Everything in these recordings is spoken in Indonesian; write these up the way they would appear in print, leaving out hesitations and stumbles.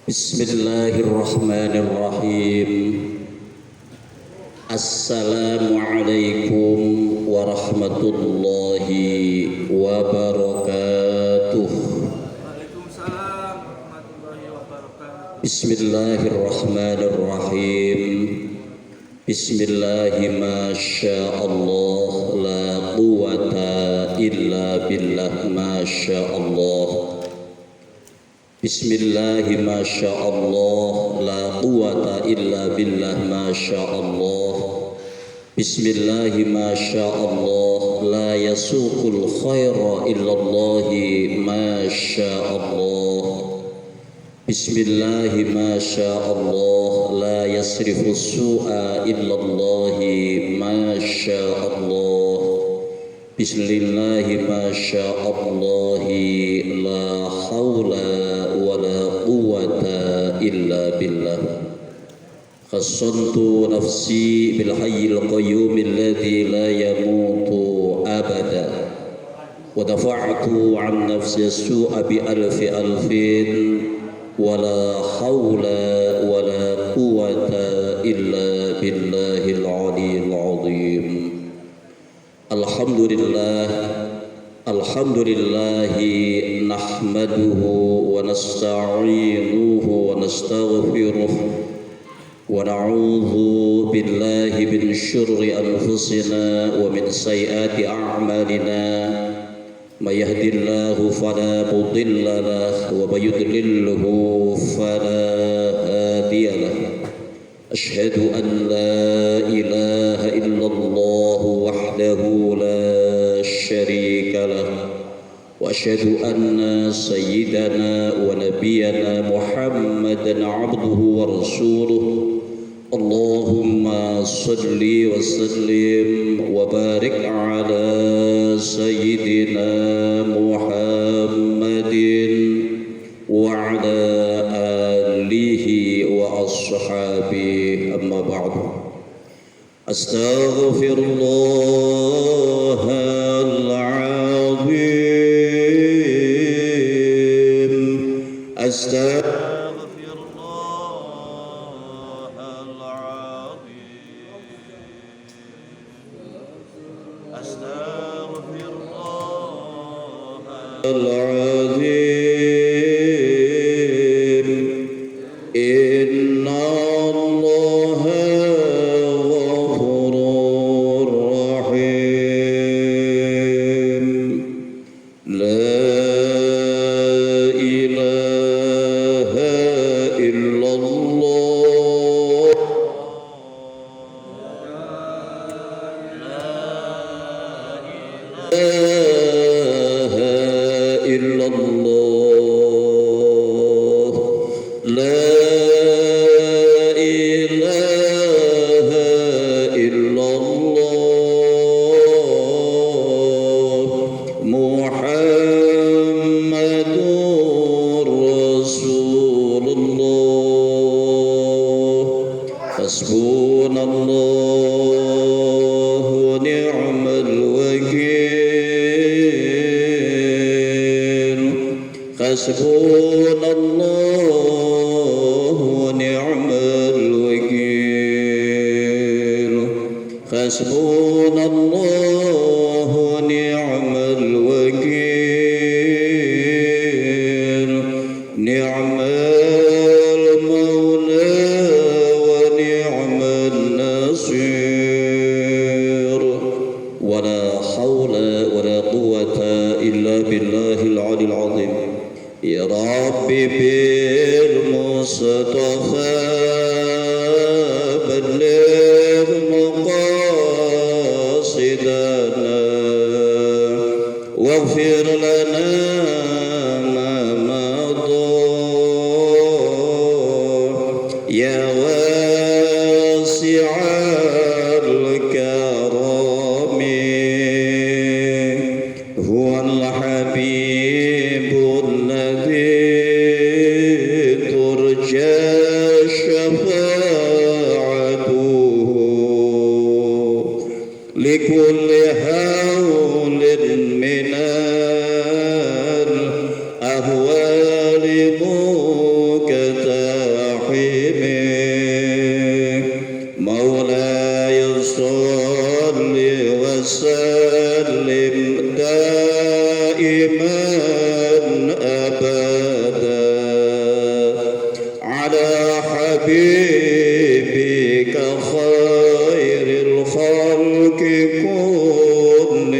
Bismillahirrahmanirrahim. Assalamualaikum warahmatullahi wabarakatuh. Waalaikumsalam warahmatullahi wabarakatuh. Bismillahirrahmanirrahim. Bismillahi masyaallah la quwata illa billah masyaallah. Bismillahi masyaallah la quwata illa billah masyaallah. Bismillahi masyaallah la yasuqul khaira illallahi masyaallah. Bismillahi masyaallah la yasrifus su'a illallahi masyaallah. Bismillahi masyaallahi la hawla wa la quwwata illa billah. Khassantu nafsi bil hayyil qayyum alladhi la yamutu abada wa dafa'tu an nafsi as-su'a bi alfi alfin wa la hawla wa la quwwata illa billahil aliyyil azim. Alhamdulillah, alhamdulillahi nahmaduhu wa nasta'inuhu wa nastaghfiruh wa na'udzu billahi min syurri anfusina wa min sayyiati a'malina. May yahdihillahu fala mudilla lahu wa may yudlilhu fala hadiya lahu. Asyhadu an la ilaha illallah wahdahu la syarika lah wa asyhadu anna sayyidana wa nabiyyana Muhammadan abduhu wa rasuluh. Allahumma salli wa sallim wa barik ala sayyidina Muhammadin wa ala alihi wa ashabihi, amma ba'du. Astaghfirullahal azim. Astaghfirullahal azim. Astaghfirullahal azim. Hasbunallahu wa ni'mal wakil. Hasbunallahu wa ni'mal wakil. Ni'mal maula wa ni'mal nasir. Wa la hawla wa la quwwata illa billahil aliyyil azim. Ya Rabbi bil Mustafa balligh maqasidana waghfir lana ma madha ya wasi'al karami huwal habibul لكل هول من الأهوال مكتب حبيبك خير الخلق كلهم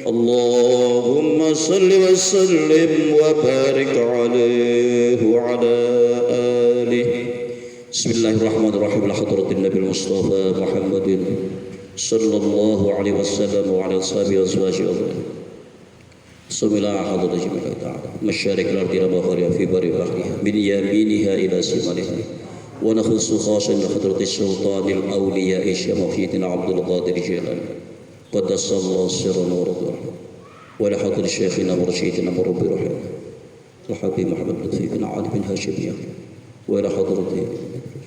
اللهم صل وسلم وبارك عليه وعلى آله. بسم الله الرحمن الرحيم. لحضرة النبي المصطفى محمد صلى الله عليه وسلم وعلى أصحابه وأزواجه أجمعين. بسم الله حضرة جميع تعالى مشارق الأرض ومغاربها في بر بحرها من يمينها إلى شمالها ونخص خاصا لحضرة السلطان الأولياء الشيخ محيدنا عبد القادر جيلاني قدس الله سرا ورضوانه ولحضرة شيخنا مرشدنا مربي رحمه الحبيب محمد لطفي بن علي بن هاشمية وإلى حضرته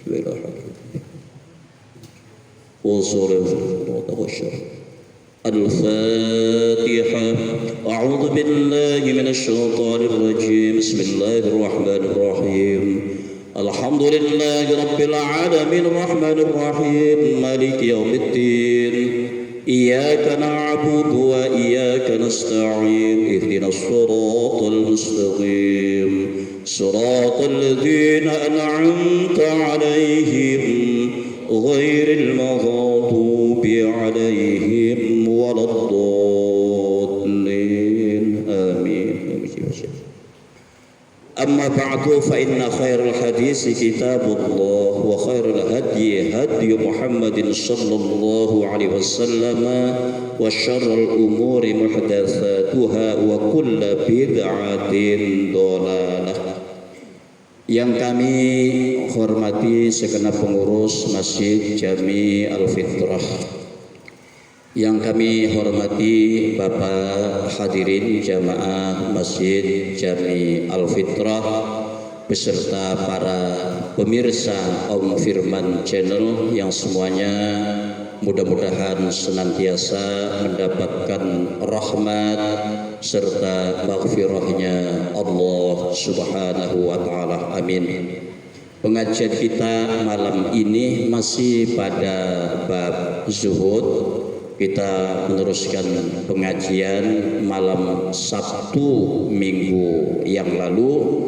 وإلى حضرته وصول الفضل والشر. الفاتحة. أعوذ بالله من الشيطان الرجيم. بسم الله الرحمن الرحيم. الحمد لله رب العالمين الرحمن الرحيم مالك يوم الدين إياك نعبد وإياك نستعين اهدنا الصراط المستقيم صراط الذين أنعمت عليهم غير المغضوب عليهم ولا الضالين آمين. أما بعد فإن خير الحديث كتاب الله وخير الهدي هدي محمد صلى الله عليه وسلم وشر الأمور محدثاتها وكل بدعة ضلالة. Yang kami hormati segenap pengurus Masjid Jami Al-Fitrah, yang kami hormati Bapak hadirin jamaah Masjid Jami Al-Fitrah beserta para pemirsa Om Firman Channel yang semuanya mudah-mudahan senantiasa mendapatkan rahmat serta maghfirahnya Allah Subhanahu wa taala. Amin. Pengajian kita malam ini masih pada bab zuhud. Kita meneruskan pengajian malam Sabtu minggu yang lalu.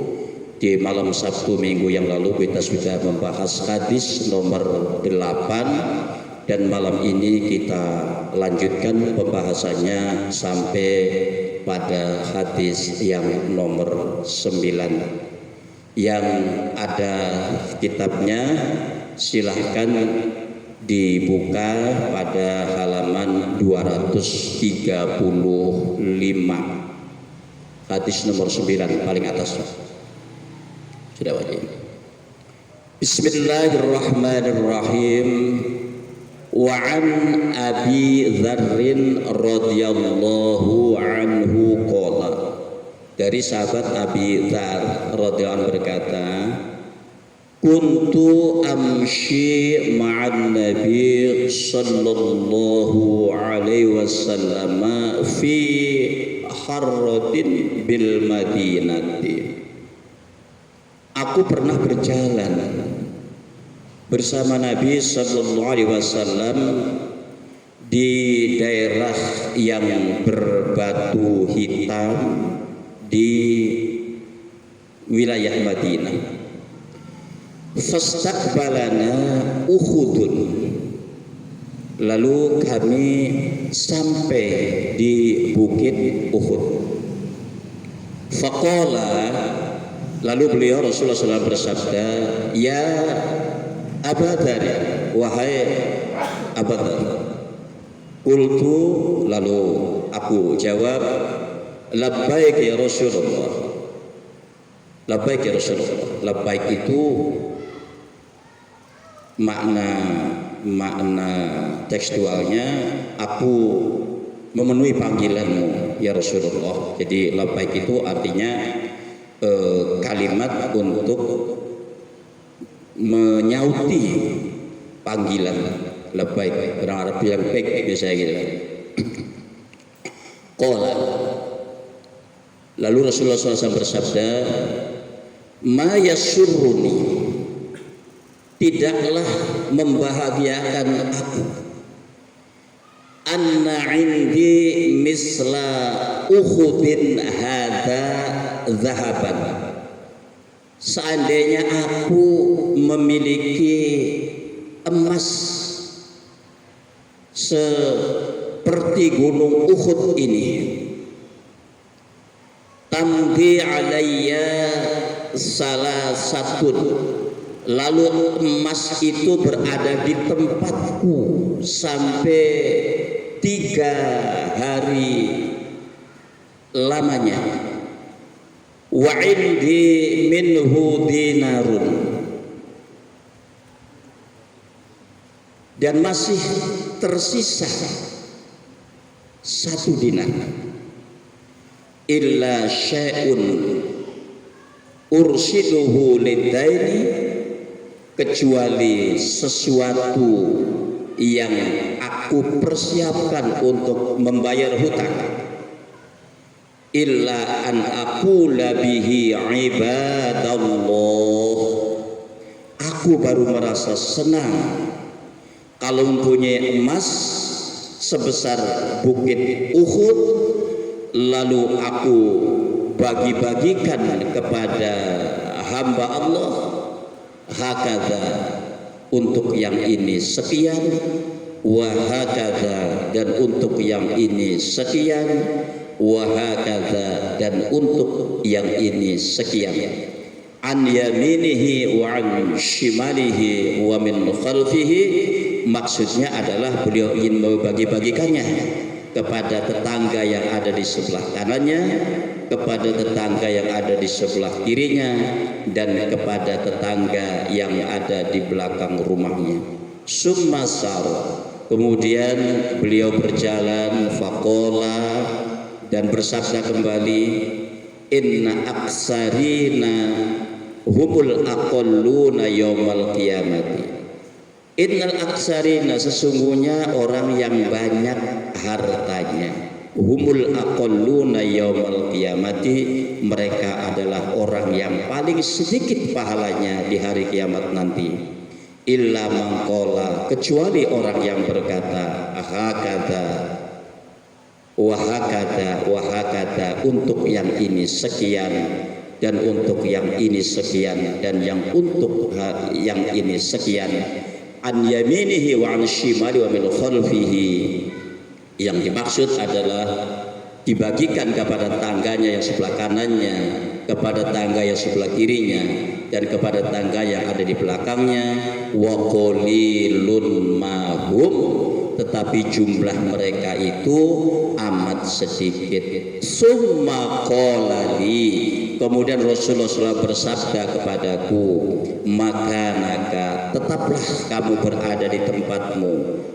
Di malam Sabtu minggu yang lalu kita sudah membahas hadis nomor 8 dan malam ini kita lanjutkan pembahasannya sampai pada hadis yang nomor 9. Yang ada kitabnya silahkan dibuka pada halaman 235, hadis nomor 9 paling atas sudah wajib. Bismillahirrahmanirrahim. Wa an Abi Dzarrin radhiyallahu anhu qala, dari sahabat Abi Dzar radhiyallahu anhu berkata, kuntu amshi ma'an Nabi sallallahu alaihi wasallam fi harratin bil Madinati. Aku pernah berjalan bersama Nabi sallallahu alaihi wasallam di daerah yang berbatu hitam di wilayah Madinah. Fastaqbalana Uhudun, lalu kami sampai di bukit Uhud. Faqala, lalu beliau Rasulullah SAW bersabda, ya Abu Dzar, wahai Abu Dzar. Qultu, lalu aku jawab, labbaik ya Rasulullah. Labbaik ya Rasulullah. Labbaik itu makna tekstualnya aku memenuhi panggilanmu ya Rasulullah. Jadi labbaik itu artinya kalimat untuk menyauti panggilan labbaik. Orang Arab bilang baik biasa gitu. Qala, lalu Rasulullah SAW bersabda, ma yasurruni, tidaklah membahagiakan aku, anna indi misla Uhudin hadza zahaban, seandainya aku memiliki emas seperti gunung Uhud ini, tamdi alayya salah satu, lalu emas itu berada di tempatku sampai 3 hari lamanya, wa indi minhu dinarun, dan masih tersisa 1 dinar, illa syai'un ursiduhu lidaini, kecuali sesuatu yang aku persiapkan untuk membayar hutang, illa an aqula bihi ibadallah, aku baru merasa senang kalau mempunyai emas sebesar bukit Uhud, lalu aku bagi-bagikan kepada hamba Allah, hakadha, untuk yang ini sekian, wa hakadha, dan untuk yang ini sekian, wa hakadha, dan untuk yang ini sekian, an yaminihi wa an shimalihi wa min khalfihi. Maksudnya adalah beliau ingin membagi-bagikannya kepada tetangga yang ada di sebelah kanannya, kepada tetangga yang ada di sebelah kirinya, dan kepada tetangga yang ada di belakang rumahnya. Summa sar, kemudian beliau berjalan, faqala, dan bersabda kembali, inna aksarina humul aqalluna yaumal qiyamati. Innal aksarina, sesungguhnya orang yang banyak hartanya, humul aqalluna yaumal qiyamati, mereka adalah orang yang paling sedikit pahalanya di hari kiamat nanti. Illa mangkola, kecuali orang yang berkata hakada wahakada wahakada, untuk yang ini sekian, dan untuk yang ini sekian, dan yang untuk yang ini sekian, an yaminihi wa an shimali wa min khalfihi. Yang dimaksud adalah dibagikan kepada tangganya yang sebelah kanannya, kepada tangga yang sebelah kirinya, dan kepada tangga yang ada di belakangnya. Wa qalilun mahum, tetapi jumlah mereka itu amat sedikit. Summa qalali, kemudian Rasulullah SAW bersabda kepadaku, makanaka, tetaplah kamu berada di tempatmu,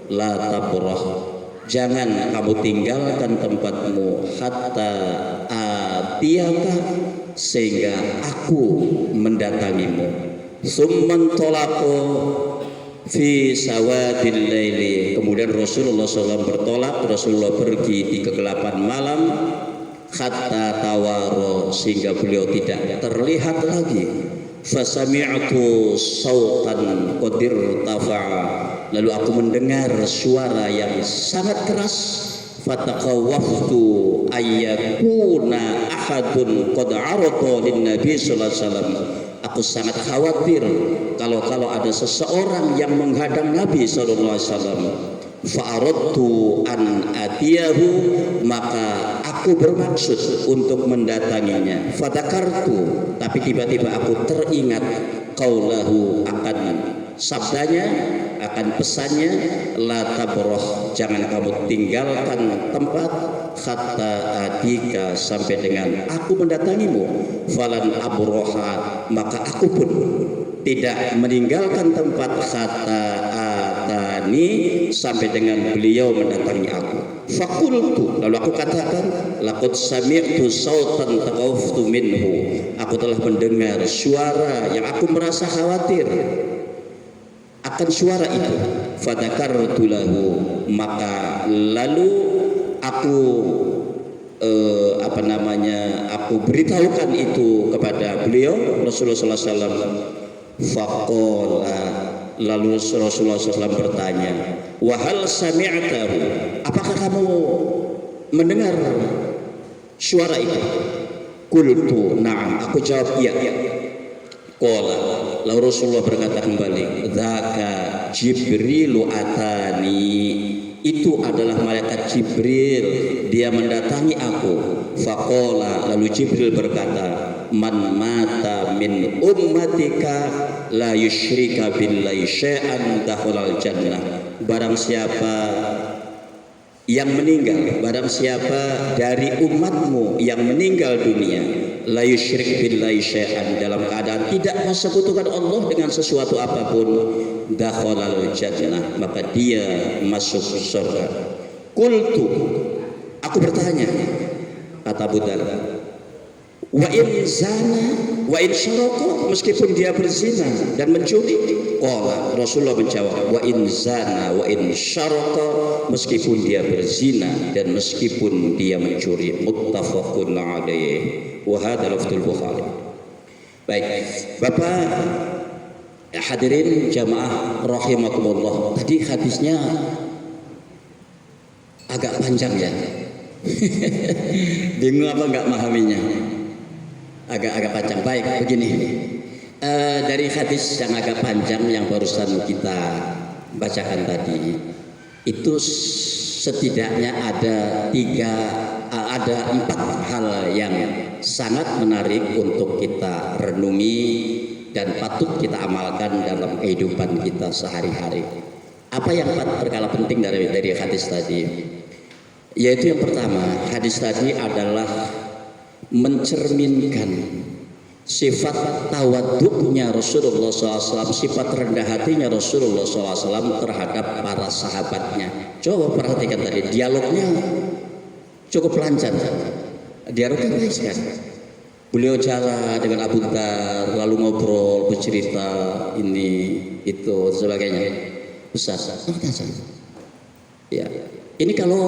la tabrah, jangan kamu tinggalkan tempatmu, hatta atiyaka, sehingga aku mendatangimu. Summan tolako fi sawadil laili, kemudian Rasulullah SAW bertolak, Rasulullah pergi di kegelapan malam, hatta tawaro, sehingga beliau tidak terlihat lagi. Fasami'tu sautan qadir tafa'a, lalu aku mendengar suara yang sangat keras. Fataqawwaftu ayyakuna ahadun qad arada lin nabi sallallahu alaihi wasallam, aku sangat khawatir kalau ada seseorang yang menghadang Nabi sallallahu alaihi wasallam. Fa'aradtu an atiyahu, maka aku bermaksud untuk mendatanginya. Fadakartu, tapi tiba-tiba aku teringat qaulahu, akan sabdanya, akan pesannya, la tabrah, jangan kamu tinggalkan tempat, hatta atika, sampai dengan aku mendatangimu. Falan abroha, maka aku pun tidak meninggalkan tempat, hatta atani, sampai dengan beliau mendatangi aku. Fakultu, lalu aku katakan, laqad sami'tu sautan taqawftu minhu, aku telah mendengar suara yang aku merasa khawatir akan suara itu. Fadakartu lahu, maka lalu aku aku beritahukan itu kepada beliau Rasulullah SAW. Faqala, lalu Rasulullah SAW bertanya, wahal sami'tahu, apakah kamu mendengar suara itu? Qultu na'am, aku jawab iya. Qala, lalu Rasulullah berkata kembali, "Dzaka Jibrilu atani." Itu adalah malaikat Jibril, dia mendatangi aku. Faqala, lalu Jibril berkata, "Man mata min ummatika la yusyrika billahi syai'an dakhalal jannah." Barang siapa yang meninggal, barang siapa dari umatmu yang meninggal dunia, la yusyrik billahi syai'an, dalam keadaan tidak mensekutukan Allah dengan sesuatu apapun, dakhalal jannah, maka dia masuk surga. Qultu, aku bertanya, kata Abu Dzar, wa in zana wa in syaraka, meskipun dia berzina dan mencuri. Qala, Rasulullah menjawab, wa in zana wa in syaraka, meskipun dia berzina dan meskipun dia mencuri. Muttafaqun alaih wa hadha lafzul Bukhari. Baik, Bapak hadirin jamaah rahimakumullah, tadi hadisnya agak panjang ya. Bingung apa enggak memahaminya? Agak panjang. Baik, begini, dari hadis yang agak panjang yang barusan kita bacakan tadi, itu setidaknya ada 4 hal yang sangat menarik untuk kita renungi dan patut kita amalkan dalam kehidupan kita sehari-hari. Apa yang 4 perkara penting dari hadis tadi? Yaitu yang pertama, hadis tadi adalah mencerminkan sifat tawaduknya Rasulullah SAW, sifat rendah hatinya Rasulullah SAW terhadap para sahabatnya. Coba perhatikan tadi, dialognya cukup lancar, dialognya baik sekali. Beliau jalan dengan Abu Dzar, lalu ngobrol, bercerita ini, itu, sebagainya. Ustaz, ya, ini kalau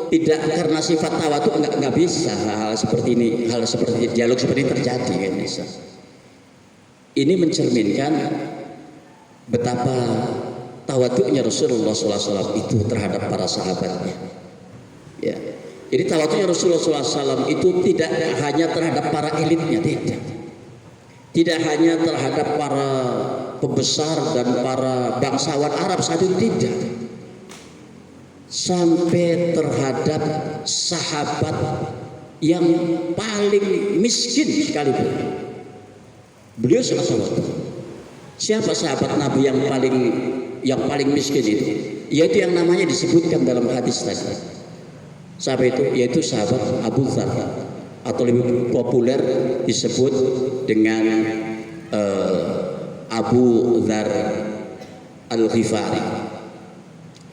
tidak karena sifat tawaduk nggak bisa hal seperti ini, dialog seperti ini terjadi, kan bisa. Ini mencerminkan betapa tawaduknya Rasulullah SAW itu terhadap para sahabatnya. Ya. Jadi tawaduknya Rasulullah SAW itu tidak hanya terhadap para elitnya, tidak hanya terhadap para pembesar dan para bangsawan Arab saat itu, tidak, sampai terhadap sahabat yang paling miskin sekalipun. Beliau sangat tawaduk. Siapa sahabat Nabi yang paling miskin itu? Yaitu yang namanya disebutkan dalam hadis tadi. Siapa itu? Yaitu sahabat Abu Dzar, atau lebih populer disebut dengan Abu Dzar Al-Ghifari.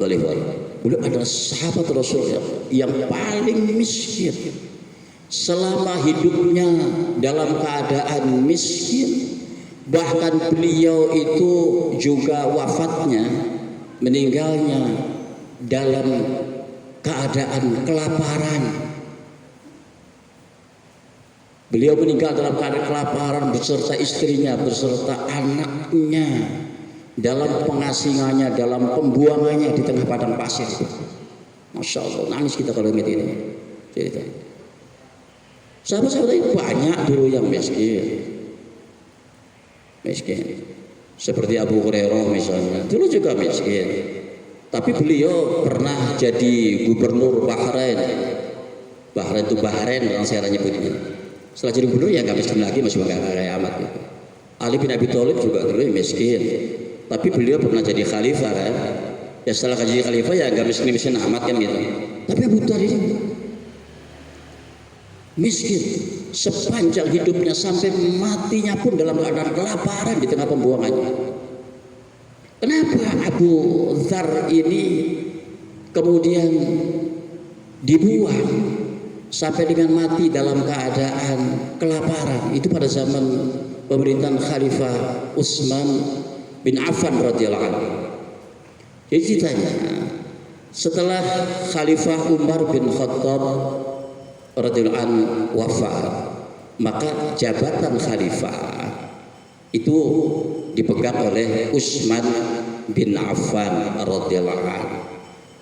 Beliau adalah sahabat Rasul yang paling miskin. Selama hidupnya dalam keadaan miskin, bahkan beliau itu juga wafatnya, meninggalnya dalam keadaan kelaparan. Beliau meninggal dalam keadaan kelaparan beserta istrinya, beserta anaknya, dalam pengasingannya, dalam pembuangannya di tengah padang pasir. Masya Allah, nangis kita kalau ingat ini cerita. Sahabat-sahabat itu banyak dulu yang miskin, seperti Abu Hurairah misalnya, dulu juga miskin. Tapi beliau pernah jadi gubernur Bahrain. Bahrain itu Bahrain orang saya nyebutnya. Setelah jadi gubernur ya nggak miskin lagi, masih nggak kaya amat. Gitu. Ali bin Abi Thalib juga dulu miskin. Tapi beliau pernah jadi khalifah kan. Ya setelah jadi khalifah ya nggak miskin amat kan gitu. Tapi Abu Dzar ini miskin sepanjang hidupnya, sampai matinya pun dalam keadaan kelaparan di tengah pembuangannya. Kenapa Abu Dzar ini kemudian dibuang sampai dengan mati dalam keadaan kelaparan? Itu pada zaman pemerintahan Khalifah Utsman bin Affan radhiyallahu anhu. Jadi ceritanya, setelah Khalifah Umar bin Khattab radhiyallahu anhu wafat, maka jabatan khalifah itu dipegang oleh Utsman bin Affan radhiyallahu anhu.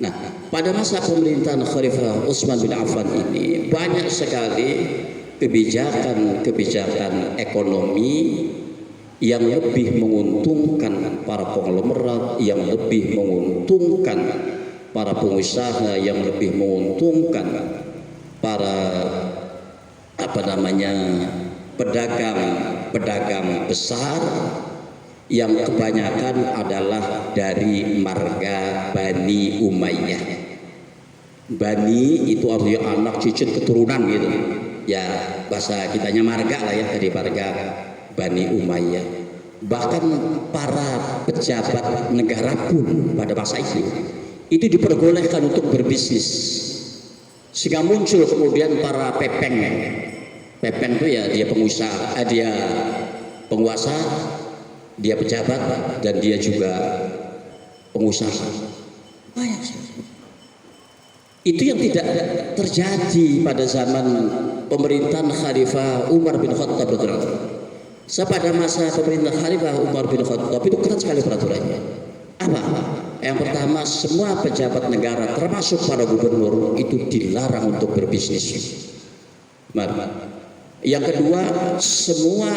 Nah, pada masa pemerintahan Khalifah Utsman bin Affan ini banyak sekali kebijakan ekonomi yang lebih menguntungkan para konglomerat, yang lebih menguntungkan para pengusaha, yang lebih menguntungkan para pedagang besar, yang kebanyakan adalah dari marga Bani Umayyah. Bani itu artinya anak, cicit, keturunan gitu. Ya bahasa kitanya marga lah ya, dari marga Bani Umayyah. Bahkan para pejabat negara pun pada masa itu diperbolehkan untuk berbisnis. Sehingga muncul kemudian para pepeng. Pepeng itu ya dia pengusaha, dia penguasa, dia pejabat, dan dia juga pengusaha. Banyak sekali. Itu yang tidak terjadi pada zaman pemerintahan Khalifah Umar bin Khattab. Pada masa pemerintahan Khalifah Umar bin Khattab itu ketat sekali peraturannya. Apa? Yang pertama, semua pejabat negara termasuk para gubernur itu dilarang untuk berbisnis. Yang kedua, semua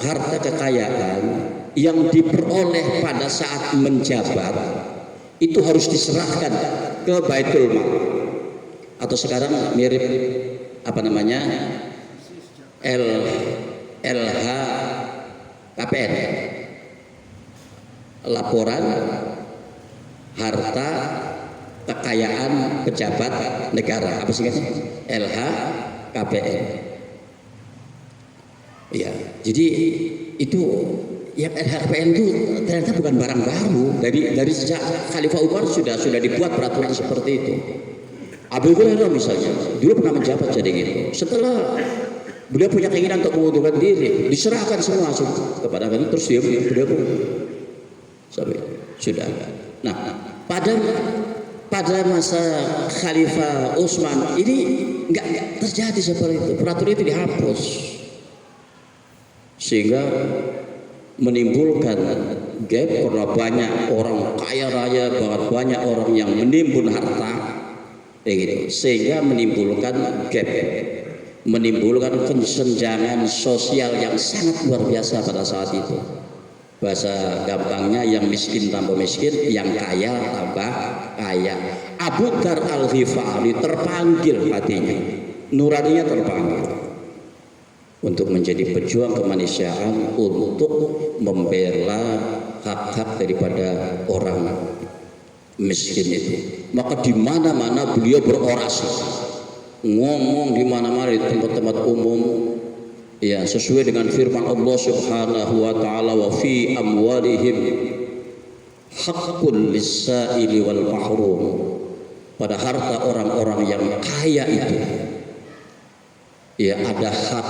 harta kekayaan yang diperoleh pada saat menjabat itu harus diserahkan ke Baitul Mal, atau sekarang mirip LHKPN, laporan harta kekayaan pejabat negara, apa sih kan? LHKPN. Ya, jadi itu yang LHKPN itu ternyata bukan barang baru. Dari sejak Khalifah Umar sudah dibuat peraturan seperti itu. Abu Hurairah misalnya dulu pernah menjabat jadi gitu. Setelah beliau punya keinginan untuk mengundurkan diri, diserahkan semua kepada kami, terus beliau pun sampai sudah. Nah, pada masa Khalifah Utsman ini enggak terjadi seperti itu. Peraturan itu dihapus, sehingga menimbulkan gap karena banyak orang kaya raya, banyak orang yang menimbun harta, gitu. Sehingga menimbulkan gap, menimbulkan kesenjangan sosial yang sangat luar biasa pada saat itu. Bahasa gampangnya, yang miskin tambah miskin, yang kaya tambah kaya. Abu Dzar Al-Ghifari terpanggil hatinya, nuraninya terpanggil untuk menjadi pejuang kemanusiaan, untuk membela hak-hak daripada orang miskin itu. Maka di mana-mana beliau berorasi, ngomong di mana-mana, di tempat-tempat umum, ya sesuai dengan firman Allah Subhanahu wa taala, wa fi amwalihim haqqul lis-sa'ili wal mahrum. Pada harta orang-orang yang kaya itu ya ada hak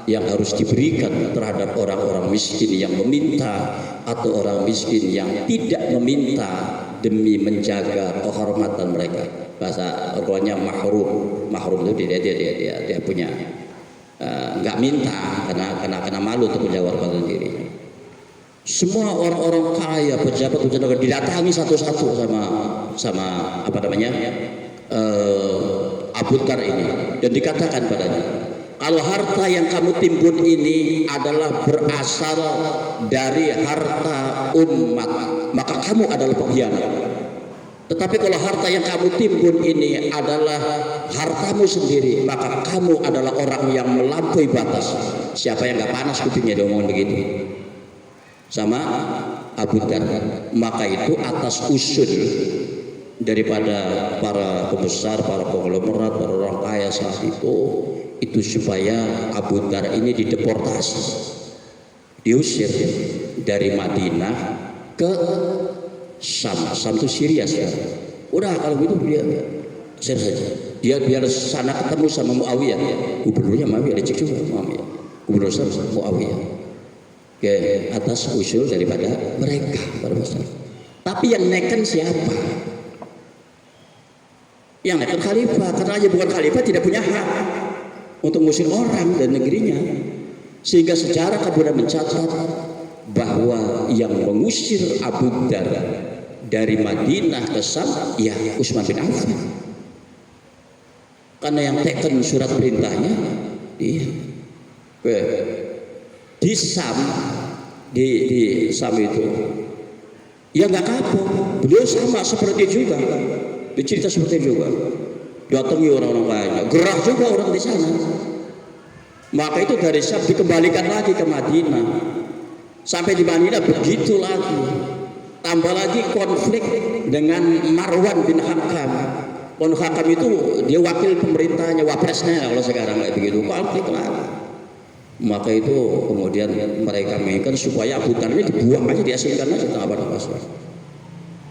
yang harus diberikan terhadap orang-orang miskin yang meminta, atau orang miskin yang tidak meminta, demi menjaga kehormatan mereka. Bahasa Arabnya mahrum itu dia punya nggak minta karena malu untuk menjawab kehormatan dirinya. Semua orang-orang kaya, pejabat negara didatangi satu-satu sama Abu Dzar ini, dan dikatakan padanya, kalau harta yang kamu timbun ini adalah berasal dari harta umat, maka kamu adalah pengkhianat. Tetapi kalau harta yang kamu timbun ini adalah hartamu sendiri, maka kamu adalah orang yang melampaui batas. Siapa yang nggak panas kupingnya diomongin begitu sama Abu Dzar? Maka itu atas usul daripada para pembesar, para konglomerat, para orang kaya saat itu supaya Abu Dzar ini dideportasi, diusir dari Madinah ke Sam itu Syria sekarang. Udah kalau gitu dia usir saja. Dia biar sana ketemu sama Muawiyah, gubernurnya Muawiyah, licik juga Muawiyah, gubernur Muawiyah. Ke atas usul daripada mereka para besar. Tapi yang neken siapa? Yang neken khalifah, karena aja bukan khalifah tidak punya hak untuk mengusir orang dan negerinya. Sehingga sejarah kemudian mencatat bahwa yang mengusir Abu Dzar dari Madinah ke Sam ya Utsman bin Affan. Karena yang teken surat perintahnya dia. Di Sam, di Sam itu, ya nggak kapok. Beliau sama seperti juga, dicerita seperti juga. Datangi orang-orang banyak, gerah juga orang di sana. Maka itu dari Sam dikembalikan lagi ke Madinah. Sampai di Madinah begitu lagi. Tambah lagi konflik dengan Marwan bin Hakam. Marwan Hakam itu dia wakil pemerintahnya, wapresnya kalau sekarang kayak begitu. Konflik lagi. Maka itu kemudian mereka menginginkan supaya Abu Talib dibuang aja, diasingkan aja, tak apa-apa.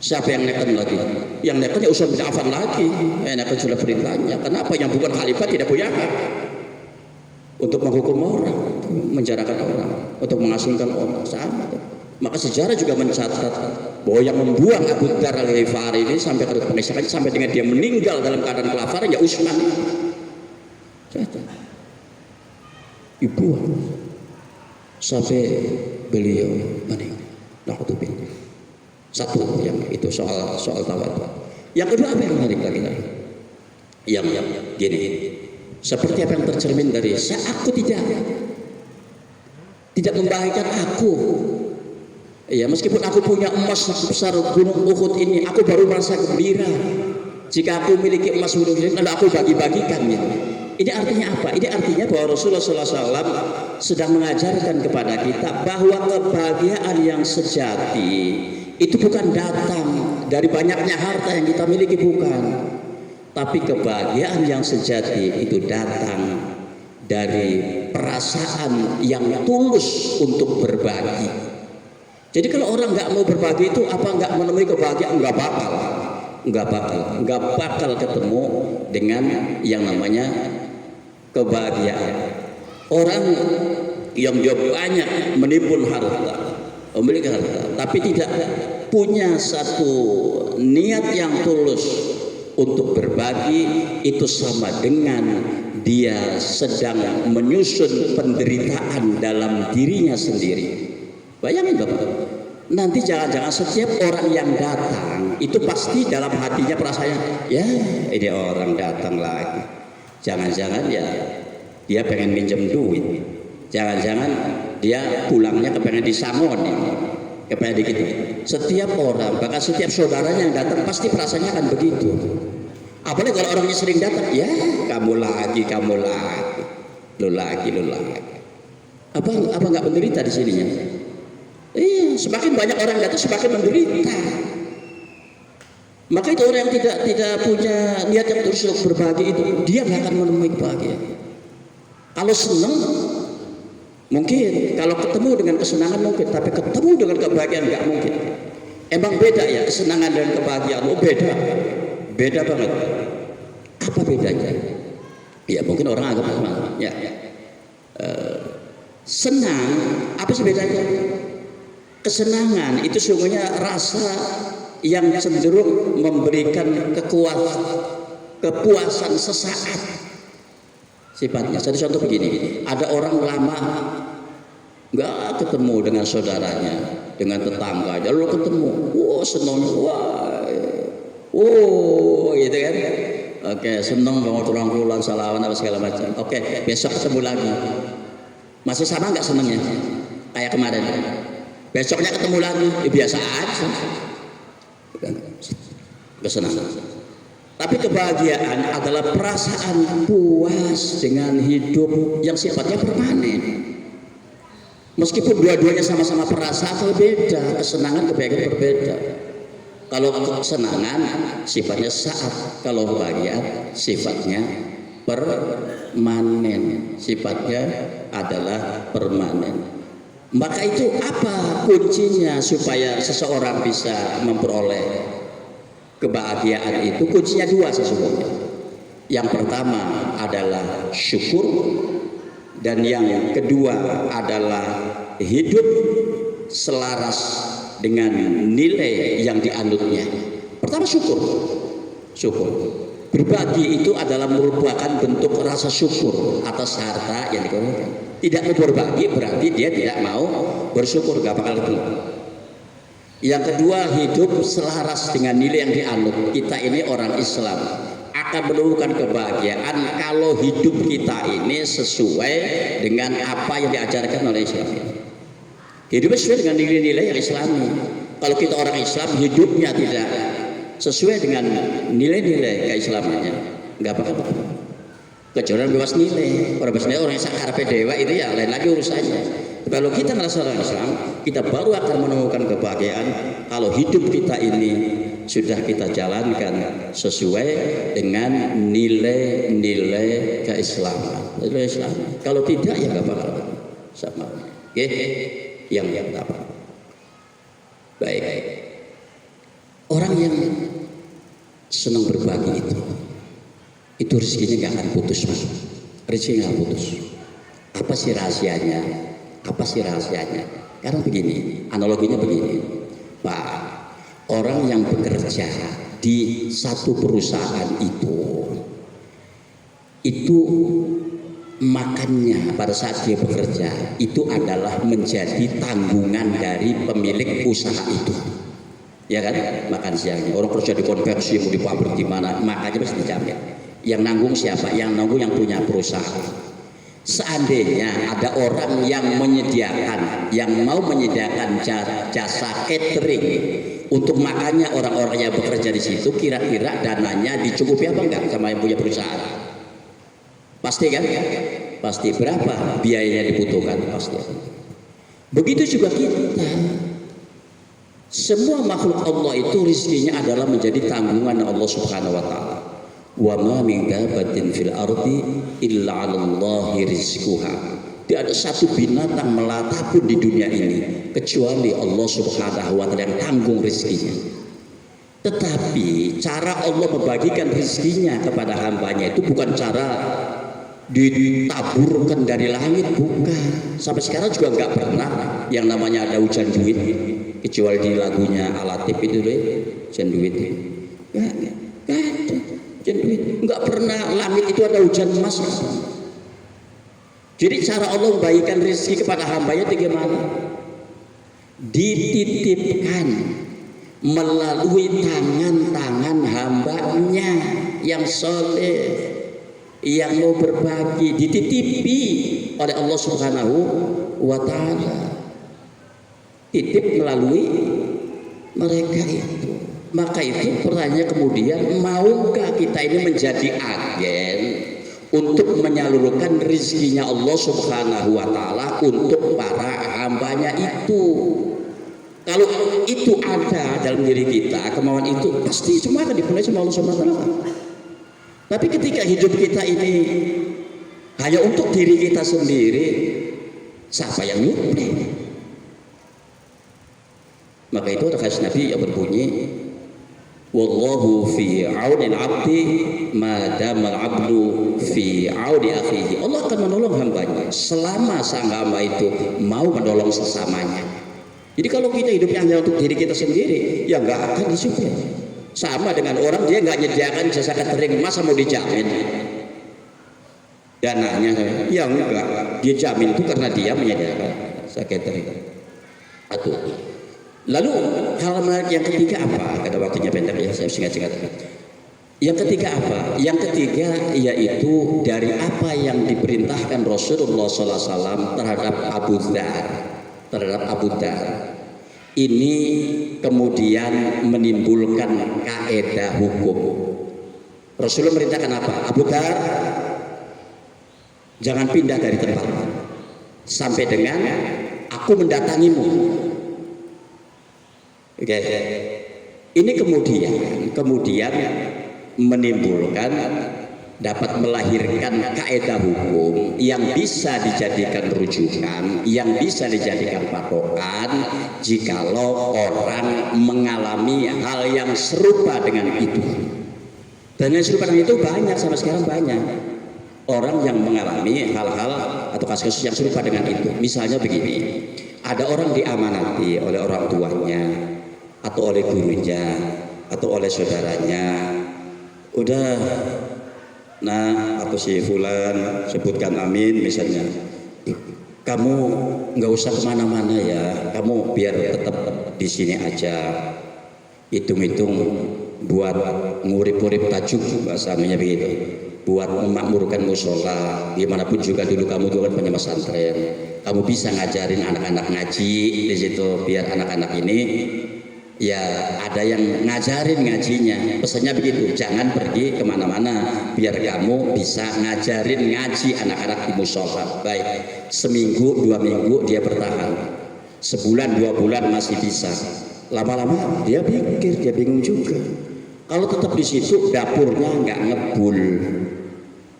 Siapa yang neken lagi? Yang nekennya Utsman bin Affan lagi. Yang neken sudah perintahnya. Kenapa? Yang bukan khalifah tidak punya hak untuk menghukum orang, menjarakan orang, untuk mengasingkan orang. Sama. Maka sejarah juga mencatat bahwa yang membuang Abu Dzar al-Ghifari ini sampai ke pengesahan, sampai dengan dia meninggal dalam keadaan kelaparan, ya Utsman. Dibuang sampai beliau meninggal. Na'udzubillah. Satu yang itu soal tawadhu. Yang kedua apa yang menarik lagi? Yang gini. Seperti apa yang tercermin dari aku tidak membahagiakan aku. Ya, meskipun aku punya emas sebesar gunung Uhud ini, aku baru merasa gembira. Jika aku memiliki emas gunung ini, lalu aku bagi-bagikan. Ya. Ini artinya apa? Ini artinya bahwa Rasulullah SAW sedang mengajarkan kepada kita bahwa kebahagiaan yang sejati itu bukan datang dari banyaknya harta yang kita miliki, bukan. Tapi kebahagiaan yang sejati itu datang dari perasaan yang tulus untuk berbagi. Jadi kalau orang nggak mau berbagi itu apa nggak menemui kebahagiaan? Nggak bakal ketemu dengan yang namanya kebahagiaan. Orang yang dia banyak menimbun harta, memiliki harta, tapi tidak punya satu niat yang tulus untuk berbagi, itu sama dengan dia sedang menyusun penderitaan dalam dirinya sendiri. Bayangin Bapak, nanti jangan-jangan setiap orang yang datang itu pasti dalam hatinya perasaannya, ya ini orang datang lagi, jangan-jangan ya dia pengen minjem duit, jangan-jangan dia pulangnya kepengen disangon, kepengen dikit. Setiap orang, bahkan setiap saudaranya yang datang pasti perasaannya akan begitu. Apalagi kalau orangnya sering datang, ya kamu lagi, lu lagi. Apa nggak menderita di sininya? Iya, semakin banyak orang datang semakin menderita. Maka itu orang yang tidak punya niat yang terus untuk berbagi itu, dia nggak akan menemui kebahagiaan. Kalau senang mungkin, kalau ketemu dengan kesenangan mungkin, tapi ketemu dengan kebahagiaan nggak mungkin. Emang beda ya kesenangan dan kebahagiaan? Oh beda banget. Apa bedanya? Ya mungkin orang agak sama. Ya. Senang, apa sih bedanya? Kesenangan itu sungguhnya rasa yang cenderung memberikan kepuasan sesaat sifatnya. Satu contoh begini, ada orang lama nggak ketemu dengan saudaranya, dengan tetangganya, lalu ketemu, wah senang, gitu kan? Oke, senang banget tulang salaman apa segala macam. Oke, besok ketemu lagi, masih sama nggak senangnya kayak kemarin? Besoknya ketemu lagi, biasa aja. Kesenangan. Tapi kebahagiaan adalah perasaan puas dengan hidup yang sifatnya permanen. Meskipun dua-duanya sama-sama perasaan berbeda, kesenangan kebahagiaan berbeda. Kalau kesenangan sifatnya saat, kalau kebahagiaan sifatnya permanen. Sifatnya adalah permanen. Maka itu apa kuncinya supaya seseorang bisa memperoleh kebahagiaan itu? Kuncinya dua sesungguhnya. Yang pertama adalah syukur, dan yang kedua adalah hidup selaras dengan nilai yang dianutnya. Pertama syukur. Berbagi itu adalah merupakan bentuk rasa syukur atas harta yang dikeluarkan. Tidak mau berbagi berarti dia tidak mau bersyukur, gak bakal ketemu. Yang kedua, hidup selaras dengan nilai yang dianut. Kita ini orang Islam, akan menemukan kebahagiaan kalau hidup kita ini sesuai dengan apa yang diajarkan oleh Islam. Hidupnya sesuai dengan nilai-nilai yang Islami. Kalau kita orang Islam hidupnya tidak sesuai dengan nilai-nilai keislamannya, nggak apa-apa. Kecuali bebas nilai, orang bebas nilai, orang yang sakar dewa itu ya lain lagi urusannya. Kalau kita merasa orang Islam, kita baru akan menemukan kebahagiaan kalau hidup kita ini sudah kita jalankan sesuai dengan nilai-nilai keislaman. Nilai Islam. Kalau tidak ya nggak apa-apa sama. Oke, yang apa? Baik. Orang yang senang berbagi itu rezekinya nggak akan putus, Mas. Rezekinya nggak putus. Apa sih rahasianya? Karena begini, analoginya begini, Pak. Orang yang bekerja di satu perusahaan itu makannya pada saat dia bekerja itu adalah menjadi tanggungan dari pemilik usaha itu. Ya kan, makan siangnya orang kerja di konveksi mau di pabrik di mana, makanya mesti dijamin. Yang nanggung siapa? Yang nanggung yang punya perusahaan. Seandainya ada orang yang mau menyediakan jasa catering untuk makannya orang-orang yang bekerja di situ, kira-kira dananya dicukupi apa enggak sama yang punya perusahaan? Pasti kan? Pasti. Berapa biayanya dibutuhkan? Pasti. Begitu juga kita. Semua makhluk Allah itu rezekinya adalah menjadi tanggungan Allah Subhanahu wa taala. Wa ma min dabatin fil ardi illa 'alallahi rizquha. Tidak ada satu binatang melata pun di dunia ini kecuali Allah Subhanahu wa taala yang tanggung rezekinya. Tetapi cara Allah membagikan rezekinya kepada hambanya itu bukan cara ditaburkan dari langit, bukan. Sampai sekarang juga nggak pernah yang namanya ada hujan duit, kecuali di lagunya Alatif itu deh, hujan duit. Nggak ada hujan duit, nggak pernah langit itu ada hujan emas. Jadi cara Allah membagikan rezeki kepada hambanya itu gimana? Dititipkan melalui tangan-tangan hambanya yang soleh, yang mau berbagi, dititipi oleh Allah Subhanahu wa taala. Titip melalui mereka itu. Maka itu pertanyaan kemudian, maukah kita ini menjadi agen untuk menyalurkan rezekinya Allah Subhanahu wa taala untuk para hambanya itu? Kalau itu ada dalam diri kita, kemauan itu pasti semua akan dipenuhi sama Allah Subhanahu wa taala. Tapi ketika hidup kita ini hanya untuk diri kita sendiri, siapa yang nyuplai? Maka itu ada hadis Nabi yang berbunyi, wallahu fi auni al-'abdi ma dama al-'abdu fi auni akhihi. Allah akan menolong hambanya selama sang hamba itu mau menolong sesamanya. Jadi kalau kita hidupnya hanya untuk diri kita sendiri, ya nggak akan disuplai. Sama dengan orang dia nggak menyediakan jasa catering, masa mau dijamin dananya? Ya enggak, dia jamin itu karena dia menyediakan jasa catering. Atau lalu hal yang ketiga apa? Kada waktunya pendek ya, saya singkat-singkat. Yang ketiga apa? Yang ketiga yaitu dari apa yang diperintahkan Rasulullah SAW terhadap Abu Dhar. Ini kemudian menimbulkan kaedah hukum. Rasulullah merintahkan apa? Abu Dhar, jangan pindah dari tempat sampai dengan aku mendatangimu. Oke. Ini kemudian menimbulkan, dapat melahirkan kaedah hukum yang bisa dijadikan rujukan, yang bisa dijadikan patokan jikalau orang mengalami hal yang serupa dengan itu. Dan yang serupa dengan itu banyak, sampai sekarang banyak orang yang mengalami hal-hal atau kasus-kasus yang serupa dengan itu. Misalnya begini, ada orang diamanati oleh orang tuanya atau oleh gurunya atau oleh saudaranya, udah nah aku si fulan, sebutkan amin misalnya, kamu nggak usah kemana-mana ya, kamu biar tetap di sini aja, hitung-hitung buat ngurip-urip tajuk bahasanya begitu, buat memakmurkan musola. Dimanapun juga dulu kamu juga kan punya pesantren, kamu bisa ngajarin anak-anak ngaji di situ, biar anak-anak ini ya ada yang ngajarin ngajinya. Pesannya begitu, jangan pergi kemana-mana, biar kamu bisa ngajarin ngaji anak-anak di musola. Baik, seminggu 2 minggu dia bertahan, sebulan 2 bulan masih bisa, lama-lama dia pikir, dia bingung juga. Kalau tetap di situ dapurnya nggak ngebul,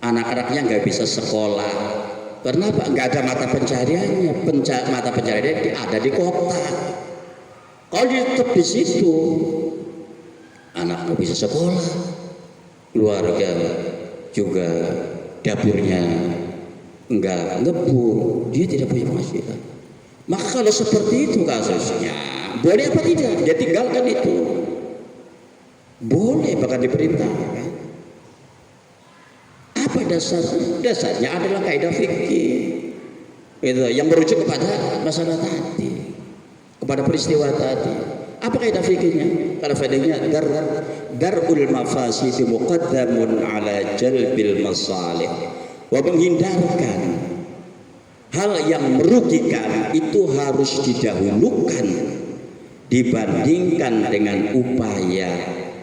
anak-anaknya nggak bisa sekolah. Kenapa? Nggak ada mata pencariannya. Mata pencariannya ada di kota. Kalau dia tetap di situ, anak nggak bisa sekolah, keluarga juga dapurnya nggak ngebul, dia tidak punya penghasilan. Maka kalau seperti itu kasusnya, boleh apa tidak? Dia tinggalkan itu. Boleh, bahkan diperintahkan. Apa dasarnya? Dasarnya adalah kaidah fikih, itu yang merujuk kepada masalah tadi, kepada peristiwa tadi. Apa kaidah fikihnya? Kalau faedahnya darul mafasid muqaddamun ala jalbil masalih, wa menghindarkan hal yang merugikan itu harus didahulukan dibandingkan dengan upaya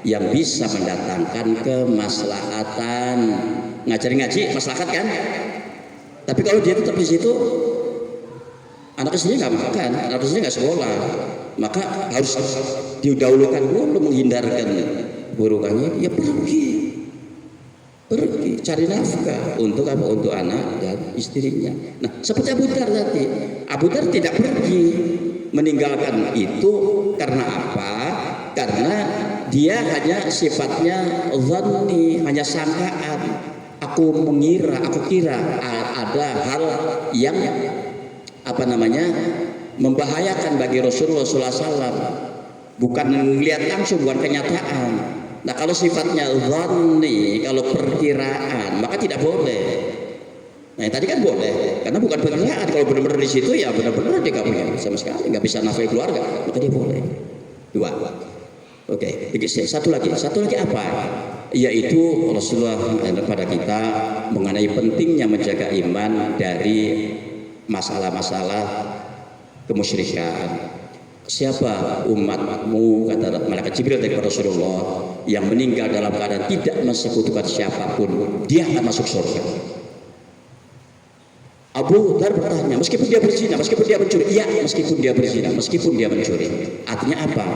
yang bisa mendatangkan kemaslahatan. Ngajarin ngaji maslahat kan? Tapi kalau dia tetap di situ, anak sendiri nggak makan, anak sendiri nggak sekolah, maka harus didahulukan dulu menghindarkan burukannya. Ya pergi cari nafkah untuk apa? Untuk anak dan istrinya. Nah, seperti Abu Dar tadi, Abu Dar tidak pergi meninggalkan itu karena apa? Karena dia hanya sifatnya zanni, hanya sangkaan. Aku kira ada hal yang apa namanya membahayakan bagi Rasulullah SAW, bukan melihat langsung, bukan kenyataan. Nah, kalau sifatnya zanni, kalau perkiraan, maka tidak boleh. Nah, tadi kan boleh, karena bukan perkiraan. Kalau benar-benar di situ ya benar-benar dia nggak punya sama sekali, nggak bisa nafkahi keluarga, maka dia boleh. 2. Oke, satu lagi apa? Yaitu Rasulullah kepada kita mengenai pentingnya menjaga iman dari masalah-masalah kemusyrikan. Siapa umatmu, kata malaikat Jibril kepada Rasulullah, yang meninggal dalam keadaan tidak mensekutukan siapapun, dia akan masuk surga. Abu Dar bertanya, meskipun dia berzina, meskipun dia mencuri? Iya, meskipun dia berzina, meskipun dia mencuri. Artinya apa?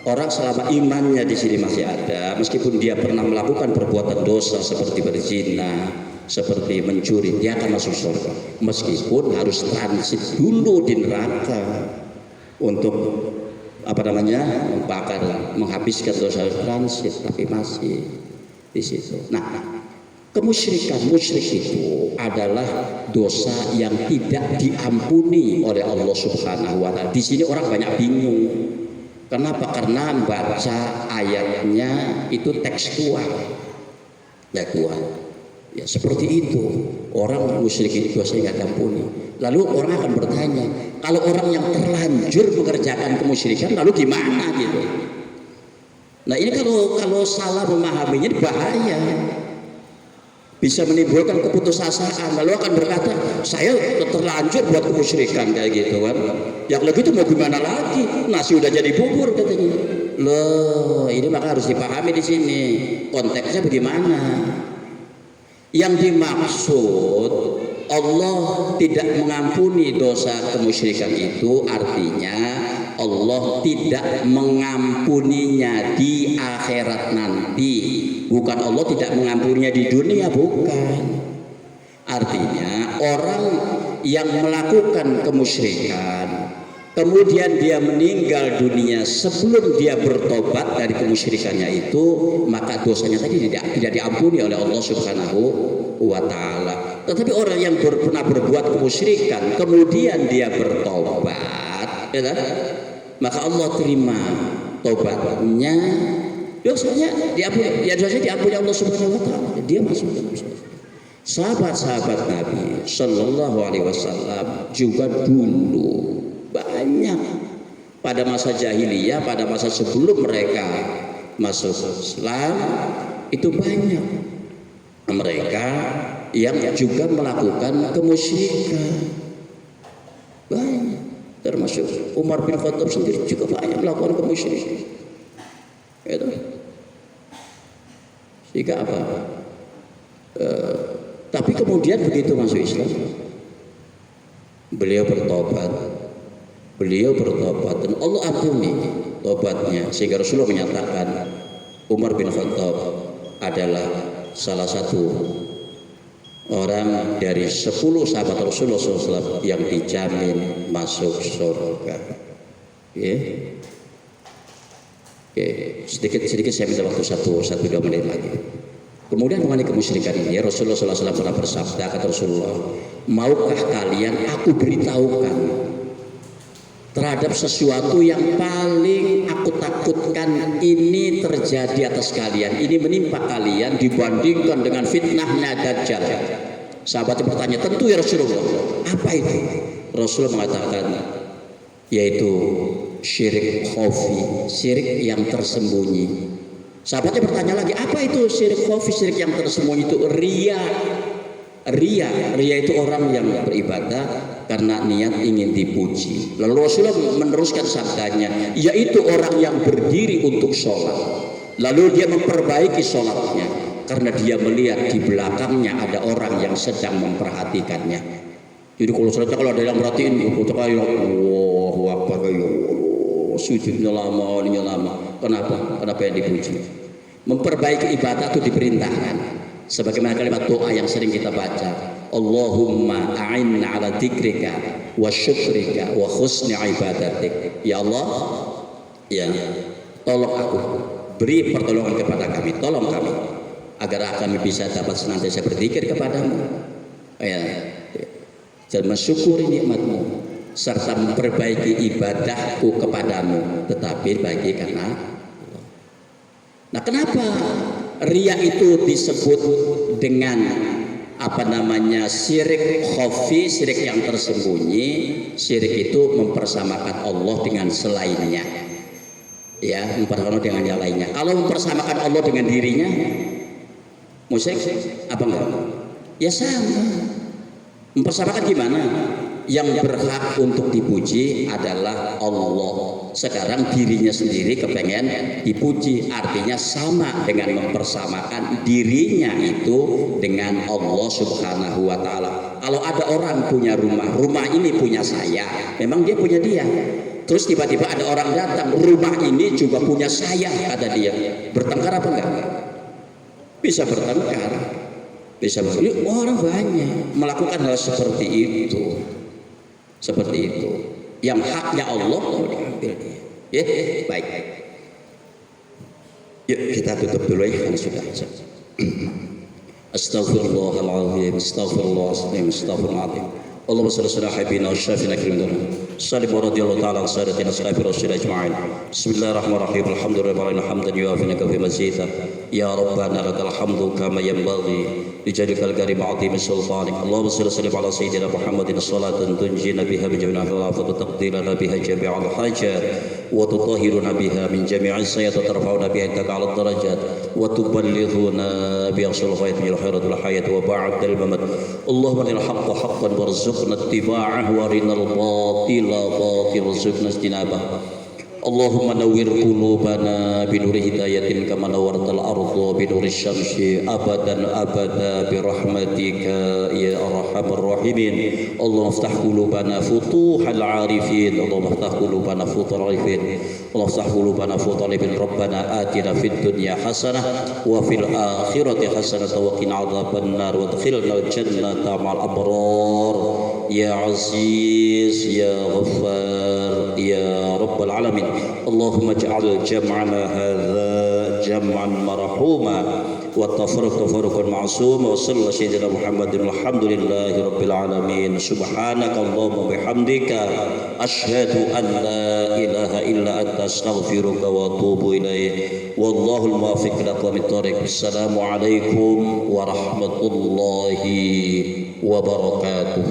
Orang selama imannya di sini masih ada, meskipun dia pernah melakukan perbuatan dosa seperti berzina, seperti mencuri, dia akan masuk surga. Meskipun harus transit dulu di neraka untuk apa namanya menghabiskan dosa transit, tapi masih di situ. Nah, musyrik itu adalah dosa yang tidak diampuni oleh Allah Subhanahu wa Ta'ala. Di sini orang banyak bingung. Kenapa? Karena baca ayatnya itu tekstual. Ya seperti itu. Orang musyrik itu dosanya nggak diampuni. Lalu orang akan bertanya, kalau orang yang terlanjur mengerjakan kemusyrikan, lalu gimana gitu? Nah, ini kalau salah memahaminya bahaya. Bisa menimbulkan keputusasaan, lalu akan berkata saya terlanjur buat kemusyrikan kayak gitu kan. Yang lagi itu mau gimana lagi, nasi udah jadi bubur katanya. Loh, ini maka harus dipahami di sini konteksnya bagaimana. Yang dimaksud Allah tidak mengampuni dosa kemusyrikan itu artinya Allah tidak mengampuninya di akhirat nanti. Bukan Allah tidak mengampuninya di dunia, bukan. Artinya orang yang melakukan kemusyrikan kemudian dia meninggal dunia sebelum dia bertobat dari kemusyrikannya itu, maka dosanya tadi tidak diampuni oleh Allah Subhanahu wa Ta'ala. Tetapi orang yang pernah berbuat kemusyrikan kemudian dia bertobat, ya kan? Maka Allah terima tobatnya, dosanya diampuni Allah Subhanahu wa Ta'ala, dia masuk dalam surga. Sahabat-sahabat Nabi Sallallahu Alaihi Wasallam juga dulu banyak pada masa jahiliyah, pada masa sebelum mereka masuk Islam itu banyak mereka yang juga melakukan kemusyrikan, banyak, termasuk Umar bin Khattab sendiri juga banyak melakukan kemusyrikan. Itu sehingga apa? Tapi kemudian begitu masuk Islam, beliau bertobat dan Allah ampuni tobatnya, sehingga Rasulullah menyatakan Umar bin Khattab adalah salah satu orang dari 10 sahabat Rasulullah SAW yang dijamin masuk surga. Oke, sedikit saya minta waktu 1-2 menit lagi. Kemudian mengenai kemusyrikan ini, Rasulullah SAW pernah bersabda, kata Rasulullah, maukah kalian aku beritahukan terhadap sesuatu yang paling aku takutkan ini terjadi atas kalian, ini menimpa kalian dibandingkan dengan fitnahnya Dajjal. Sahabatnya bertanya, tentu ya Rasulullah, apa itu? Rasulullah mengatakan, yaitu syirik khafi, syirik yang tersembunyi. Sahabatnya bertanya lagi, apa itu syirik khafi, syirik yang tersembunyi? Itu ria. Ria itu orang yang beribadah karena niat ingin dipuji. Lalu Rasulullah meneruskan sabdanya, yaitu orang yang berdiri untuk sholat, lalu dia memperbaiki sholatnya karena dia melihat di belakangnya ada orang yang sedang memperhatikannya. Jadi kalau sholatnya, kalau ada yang merhatiin, Allahu Akbar, sujudnya lama, ini lama. Kenapa yang dipuji? Memperbaiki ibadah itu diperintahkan. Sebagaimana kalimat doa yang sering kita baca, Allahumma a'inna ala dzikrika wa syukrika wa husni ibadatik. Ya Allah, ya tolong aku, beri pertolongan kepada kami, tolong kami agar kami bisa dapat senantiasa berzikir kepadamu, ya, dan mensyukuri nikmatmu serta memperbaiki ibadahku kepadamu, tetapi bagi karena Allah. Nah, kenapa ria itu disebut dengan syirik khafi, syirik yang tersembunyi? Syirik itu mempersamakan Allah dengan selainnya, ya, mempersamakan dengan yang lainnya. Kalau mempersamakan Allah dengan dirinya, musyrik apa enggak? Ya sama. Mempersamakan gimana? Yang berhak untuk dipuji adalah Allah. Sekarang dirinya sendiri kepengen dipuji, artinya sama dengan mempersamakan dirinya itu dengan Allah Subhanahu wa Ta'ala. Kalau ada orang punya rumah ini punya saya, memang dia punya dia. Terus tiba-tiba ada orang datang, rumah ini juga punya saya, kata dia. Bertengkar apa enggak? Bisa bertengkar. Bisa bertengkar. Orang banyak melakukan hal seperti itu. Seperti itu, yang haknya Allah mau diambil dia. Ya, baik. Yuk kita tutup dulu ya, kan sudah. Astaghfirullahaladzim, astaghfirullahaladzim. Allahumma salli ala habibina wa syafina kirimdana. Salim wa radiyallahu ta'ala an sadatina ashabi rasul ajma'in. Bismillahirrahmanirrahim. Alhamdulillah hamdan yuafi fi mazida. Ya Rabbana lakal hamdu kama yanbaghi lijalika al-karim 'azim sultanik. Allahumma salli ala sayyidina Muhammadin salatan tunjina biha min jami'il afat wa taqdilana biha jami'al hajat wa tutahhiruna biha min jami'is sayyi'at wa tarfa'una biha indaka 'ala darajat wa tuballighuna bi asl khairin khairat al-hayat wa ba'd al-mamat. Allahumma lil haqq haqqan warzuqna ittiba'ahu wa rinal batila batil warzuqna ijtinabah. Allahumma nawwir qulubana bi nuri hidayatin kama nawwartal arda bi nuri syamsi abadan abada bi rahmatika ya arhamar rahimin. Allahumma iftah qulubana futuhal arifin. Allahumma iftah qulubana futuhal arifin. Allahumma iftah qulubana futuhal arifin. Rabbana atina fid dunya hasanah wa fil akhirati hasanah wa qina adzabannar wa adkhilna jannata ma'al abrar ya aziz ya ghaffar ya rabbal alamin. اللهم اجعل جمعنا هذا جمعا مرحوما والتفرق تفرقا معصوما وصلى الله سيدنا محمد والحمد لله رب العالمين. سبحانك اللهم وبحمدك أشهد أن لا إله إلا أنت أستغفرك وأتوب إليك والله الموفق لأقوم الطريق. السلام عليكم ورحمة الله وبركاته.